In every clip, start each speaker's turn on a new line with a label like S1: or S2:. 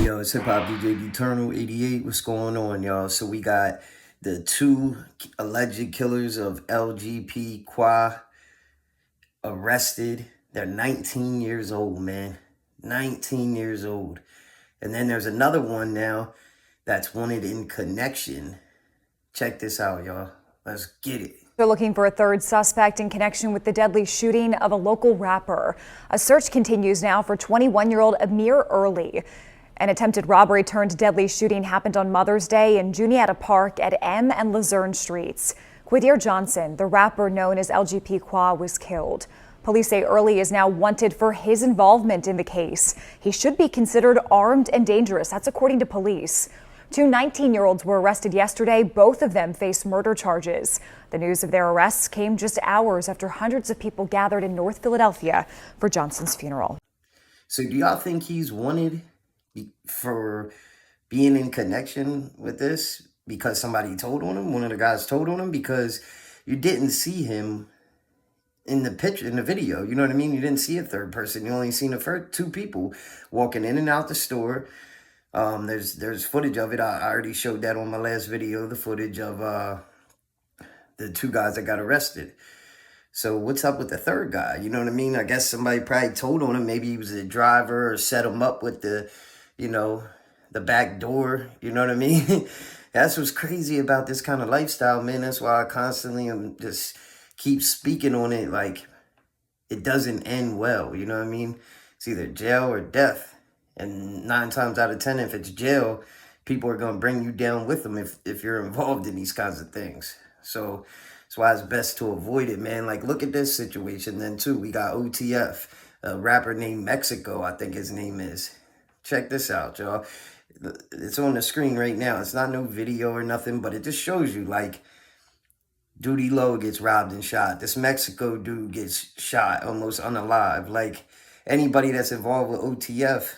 S1: Yo, it's Hip Hop DJ Eternal 88. What's going on, y'all? So we got the two alleged killers of LGP Qua arrested. They're 19 years old, man. 19 years old. And then there's another one now that's wanted in connection. Check this out, y'all. Let's get it.
S2: They're looking for a third suspect in connection with the deadly shooting of a local rapper. A search continues now for 21-year-old Amir Early. An attempted robbery turned deadly shooting happened on Mother's Day in Juniata Park at M and Luzerne Streets. Quadir Johnson, the rapper known as LGP Qua, was killed. Police say Early is now wanted for his involvement in the case. He should be considered armed and dangerous. That's according to police. Two 19-year-olds were arrested yesterday. Both of them face murder charges. The news of their arrests came just hours after hundreds of people gathered in North Philadelphia for Johnson's funeral.
S1: So do y'all think he's wanted for being in connection with this because somebody told on him? One of the guys told on him, because you didn't see him in the picture, in the video. You know what I mean? You didn't see a third person. You only seen the first two people walking in and out the store. There's footage of it. I already showed that on my last video, the footage of the two guys that got arrested. So what's up with the third guy? You know what I mean? I guess somebody probably told on him. Maybe he was a driver or set him up with the, the back door. You know what I mean? That's what's crazy about this kind of lifestyle, man. That's why I constantly am just keep speaking on it. Like, it doesn't end well. You know what I mean? It's either jail or death. And 9 times out of 10, if it's jail, people are going to bring you down with them if you're involved in these kinds of things. So that's why it's best to avoid it, man. Like, look at this situation then, too. We got OTF, a rapper named Mexico, I think his name is. Check this out, y'all. It's on the screen right now. It's not no video or nothing, but it just shows you, like, Duty Low gets robbed and shot. This Mexico dude gets shot almost unalive. Like, anybody that's involved with OTF,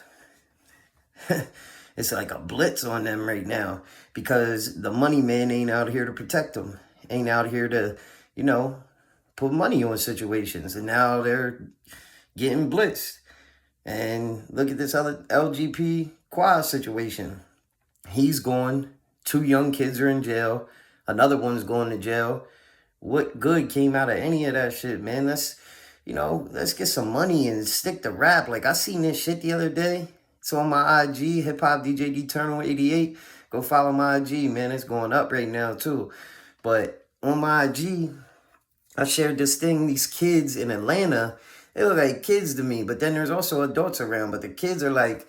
S1: it's like a blitz on them right now, because the money man ain't out here to protect them. Ain't out here to, put money on situations. And now they're getting blitzed. And look at this other LGP Qua situation. He's gone. 2 young kids are in jail. Another one's going to jail. What good came out of any of that shit, man? Let's get some money and stick to rap. Like, I seen this shit the other day. It's on my IG, Hip Hop DJ Eternal 88. Go follow my IG, man. It's going up right now, too. But on my IG, I shared this thing. These kids in Atlanta, they look like kids to me. But then there's also adults around. But the kids are like,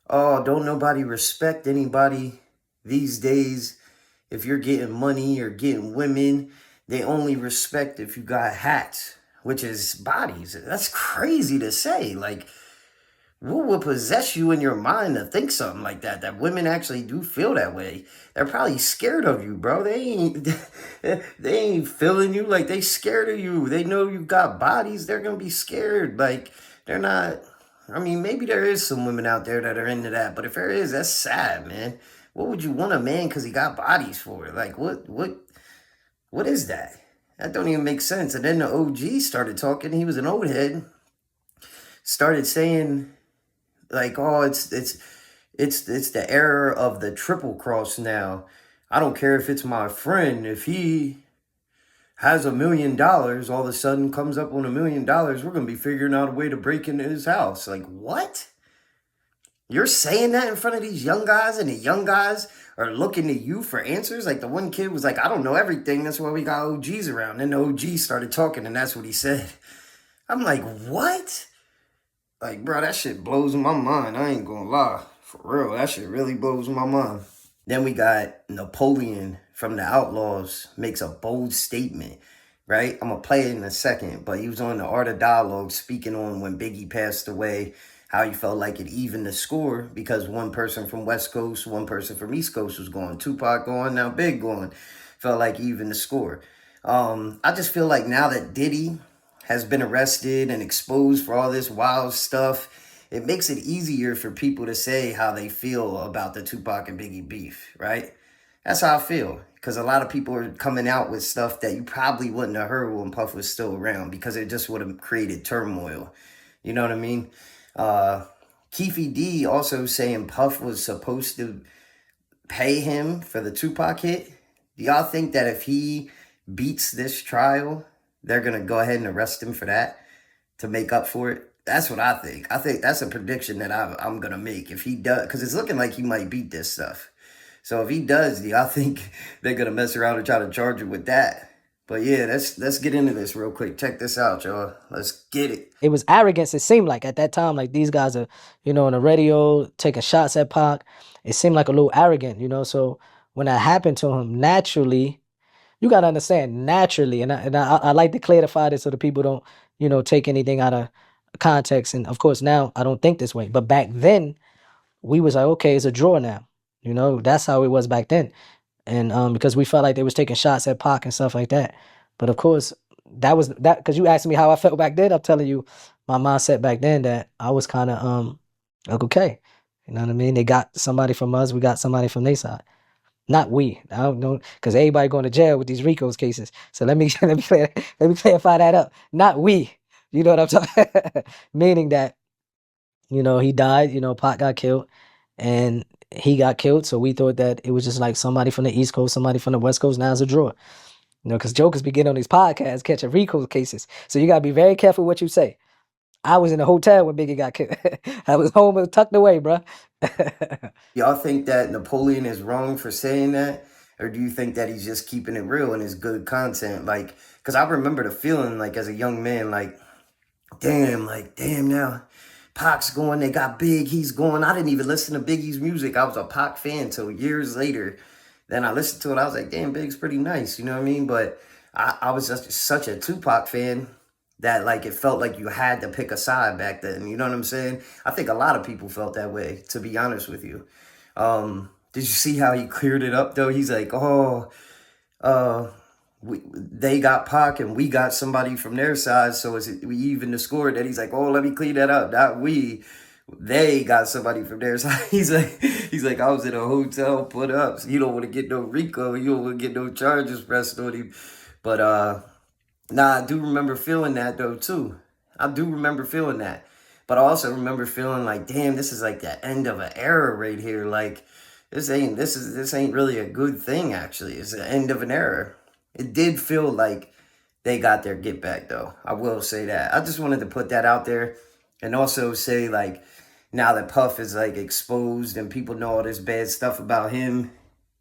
S1: oh, don't nobody respect anybody these days. If you're getting money or getting women, they only respect if you got hats, which is bodies. That's crazy to say. Like, what would possess you in your mind to think something like that? That women actually do feel that way. They're probably scared of you, bro. They ain't feeling you. Like, they scared of you. They know you got bodies. They're gonna be scared. Like, they're not. I mean, maybe there is some women out there that are into that, but if there is, that's sad, man. What would you want a man because he got bodies for? Like, what is that? That don't even make sense. And then the OG started talking. He was an old head. Started saying, like, oh, it's the era of the triple cross now. I don't care if it's my friend. If he has $1 million, all of a sudden comes up on $1 million, we're going to be figuring out a way to break into his house. Like, what? You're saying that in front of these young guys, and the young guys are looking to you for answers? Like, the one kid was like, I don't know everything. That's why we got OGs around. And the OG started talking, and that's what he said. I'm like, what? Like, bro, that shit blows my mind. I ain't gonna lie. For real, that shit really blows my mind. Then we got Napoleon from the Outlawz makes a bold statement, right? I'm gonna play it in a second, but he was on the Art of Dialogue speaking on when Biggie passed away, how he felt like it evened the score because one person from West Coast, one person from East Coast was going. Tupac going, now Big going. Felt like even the score. I just feel like now that Diddy has been arrested and exposed for all this wild stuff, it makes it easier for people to say how they feel about the Tupac and Biggie beef, right? That's how I feel. Because a lot of people are coming out with stuff that you probably wouldn't have heard when Puff was still around, because it just would have created turmoil. You know what I mean? Keefe D also saying Puff was supposed to pay him for the Tupac hit. Do y'all think that if he beats this trial, they're gonna go ahead and arrest him for that to make up for it? That's what I think. I think that's a prediction that I'm gonna make if he does, because it's looking like he might beat this stuff. So if he does, do y'all think they're gonna mess around and try to charge him with that? But yeah, let's get into this real quick. Check this out, y'all. Let's get it.
S3: It was arrogance. It seemed like at that time, like these guys are, on the radio taking shots at Pac. It seemed like a little arrogant. So when that happened to him, naturally, you gotta understand naturally, and I like to clarify this so the people don't, take anything out of context. And of course, now I don't think this way, but back then we was like, okay, it's a draw now. That's how it was back then, and because we felt like they was taking shots at Pac and stuff like that. But of course, that was that because you asked me how I felt back then. I'm telling you, my mindset back then that I was kind of like, okay, you know what I mean. They got somebody from us, we got somebody from their side. Not we. I don't know because everybody going to jail with these RICO's cases. So let me let me clarify that up. Not we. You know what I'm talking? Meaning that he died. Pac got killed, and he got killed. So we thought that it was just like somebody from the East Coast, somebody from the West Coast. Now it's a draw. Because jokers be getting on these podcasts catching RICO cases. So you gotta be very careful what you say. I was in a hotel when Biggie got killed. I was home and tucked away, bro.
S1: Y'all think that Napoleon is wrong for saying that? Or do you think that he's just keeping it real and it's good content? Like, because I remember the feeling, like, as a young man, like, damn, now Pac's going, they got Big, he's going. I didn't even listen to Biggie's music. I was a Pac fan till years later. Then I listened to it, I was like, damn, Big's pretty nice, you know what I mean? But I was just such a Tupac fan that, like, it felt like you had to pick a side back then. You know what I'm saying? I think a lot of people felt that way, to be honest with you. Did you see how he cleared it up, though? He's like, oh, they got Pac and we got somebody from their side, so we even the score. That he's like, oh, let me clean that up. Not we. They got somebody from their side. He's like, I was in a hotel put up. So you don't want to get no RICO. You don't want to get no charges pressed on him. But nah, I do remember feeling that though too. I do remember feeling that. But I also remember feeling like, damn, this is like the end of an era right here. Like, this ain't really a good thing, actually. It's the end of an era. It did feel like they got their get back though. I will say that. I just wanted to put that out there and also say, like, now that Puff is like exposed and people know all this bad stuff about him,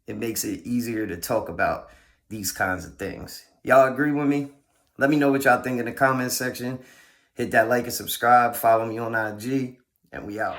S1: it makes it easier to talk about these kinds of things. Y'all agree with me? Let me know what y'all think in the comment section. Hit that like and subscribe. Follow me on IG. And we out.